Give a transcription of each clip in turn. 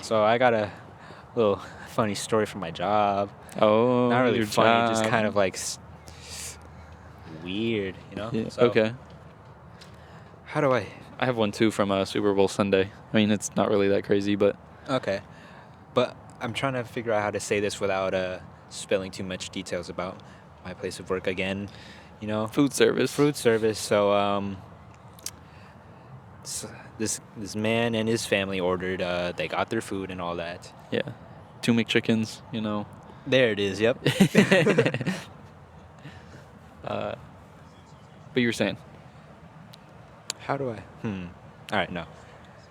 So I got a little funny story from my job. Oh, Not really your funny, just job. kind of like weird, you know? Yeah, So, okay. How do I... I have one too from Super Bowl Sunday. I mean, it's not really that crazy, but Okay. But I'm trying to figure out how to say this without spilling too much details about my place of work again, you know? food service. Food service. So, this man and his family ordered, they got their food and all that. Yeah. 2 McChickens, you know. There it is, yep. But you were saying? How do I? All right, no.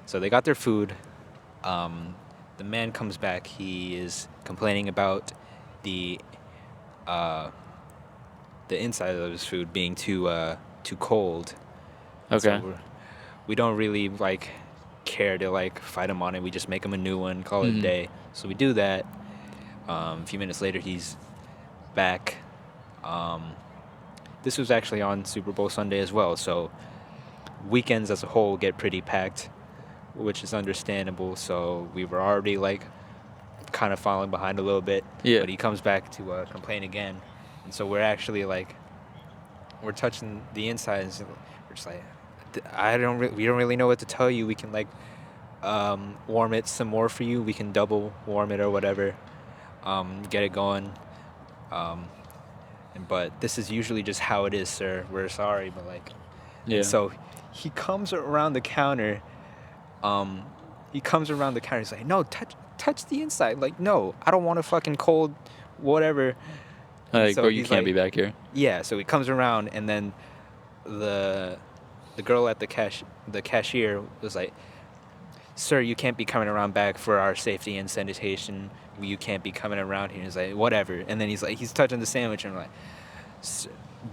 So they got their food. The man comes back. He is complaining about the inside of his food being too cold. Okay. So we don't really like care to like fight him on it. We just make him a new one, call it a day. So we do that. A few minutes later, he's back. This was actually on Super Bowl Sunday as well. So weekends as a whole get pretty packed, which is understandable. So we were already like kind of falling behind a little bit. Yeah. But he comes back to complain again, and so we're actually like we're touching the insides. We're just like we don't really know what to tell you. We can like warm it some more for you. We can double warm it or whatever. Get it going. But this is usually just how it is, sir. We're sorry, but like. Yeah. And so he comes around the counter. He's like, no, touch the inside. Like, no, I don't want a fucking cold, whatever. Like, so bro, you he's can't like, be back here. Yeah. So he comes around, and then the girl at the cashier was like, sir, you can't be coming around back for our safety and sanitation. You can't be coming around here. And he's like, whatever. And then he's touching the sandwich, and we're like,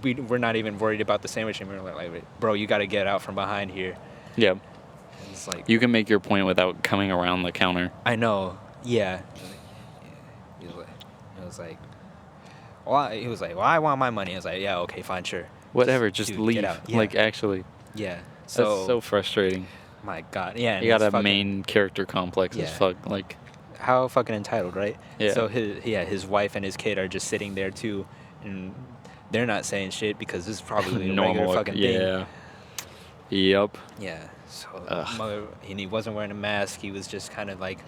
we're not even worried about the sandwich, and we're like, bro, you got to get out from behind here. Yeah. It's like, You can make your point without coming around the counter. I know, yeah. He was like, well, I want my money. I was like, yeah, okay, fine, sure. Whatever, just dude, leave. get out. Yeah. Like, actually. Yeah. That's so frustrating. My God, yeah. And You got it's a main character complex as Yeah. fuck. Like, how fucking entitled, right? Yeah. So his wife and his kid are just sitting there too, and they're not saying shit because this is probably a normal regular fucking thing. Yeah. Yep. Yeah. So and he wasn't wearing a mask. He was just kind of like,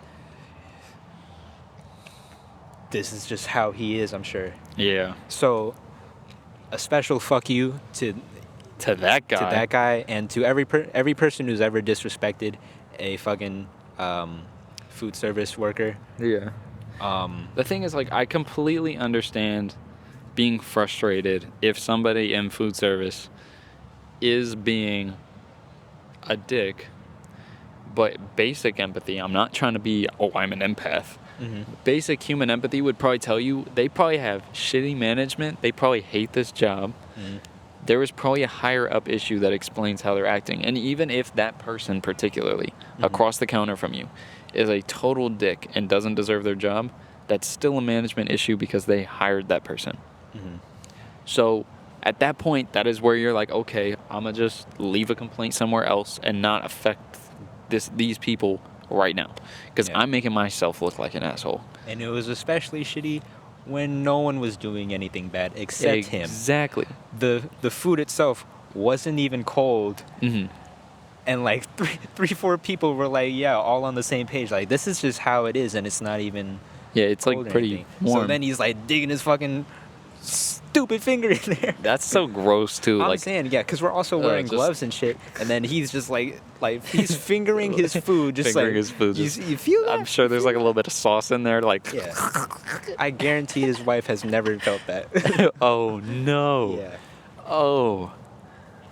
this is just how he is, I'm sure. Yeah. So a special fuck you to that guy. and to every person who's ever disrespected a fucking food service worker. Yeah. The thing is, like, I completely understand being frustrated if somebody in food service is being a dick, but basic empathy, I'm not trying to be, I'm an empath. Mm-hmm. Basic human empathy would probably tell you they probably have shitty management. They probably hate this job. Mm-hmm. There is probably a higher up issue that explains how they're acting. And even if that person particularly across the counter from you is a total dick and doesn't deserve their job, that's still a management issue because they hired that person. Mm-hmm. So at that point, that is where you're like, okay, I'm going to just leave a complaint somewhere else and not affect these people right now. Because I'm making myself look like an asshole. And it was especially shitty when no one was doing anything bad except him. Exactly. The food itself wasn't even cold. Mm-hmm. And like four people were like, yeah, all on the same page. Like, this is just how it is, and it's not even it's cold like or pretty anything. warm. So then he's like digging his fucking stupid finger in there. That's so gross too. I'm like, saying, yeah, because we're also wearing gloves and shit, and then he's just like he's fingering his food, just fingering like his food. You feel that? I'm sure there's like a little bit of sauce in there. Like, yeah. I guarantee his wife has never felt that. Oh no. Yeah. Oh.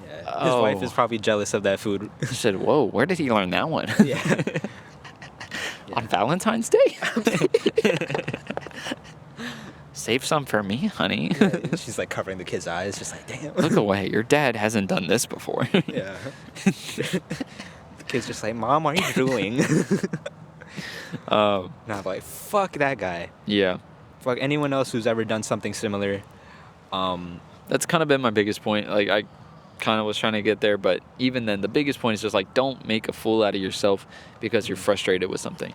Yeah. His wife is probably jealous of that food. She said, "Whoa, where did he learn that one?" Yeah. On Valentine's Day. Save some for me, honey. Yeah, she's like covering the kid's eyes, just like, damn. Look away. Your dad hasn't done this before. Yeah. The kid's just like, Mom, are you drooling? And I'm like, fuck that guy. Yeah. Fuck anyone else who's ever done something similar. That's kind of been my biggest point. Like, kind of was trying to get there. But even then, the biggest point is just like, don't make a fool out of yourself because you're frustrated with something.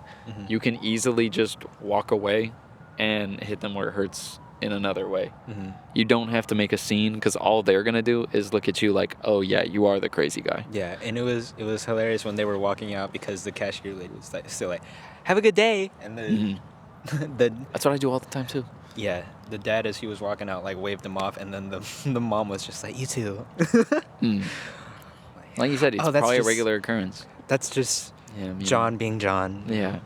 You can easily just walk away and hit them where it hurts in another way. You don't have to make a scene because all they're gonna do is look at you like, oh yeah, you are the crazy guy. Yeah, and it was hilarious when they were walking out because the cashier lady was like, still like, "Have a good day," and the That's what I do all the time too. yeah, the dad as he was walking out like waved him off, and then the mom was just like, "You too." Like you said, it's Oh, that's probably just- a regular occurrence. That's just Yeah, John being John. Yeah.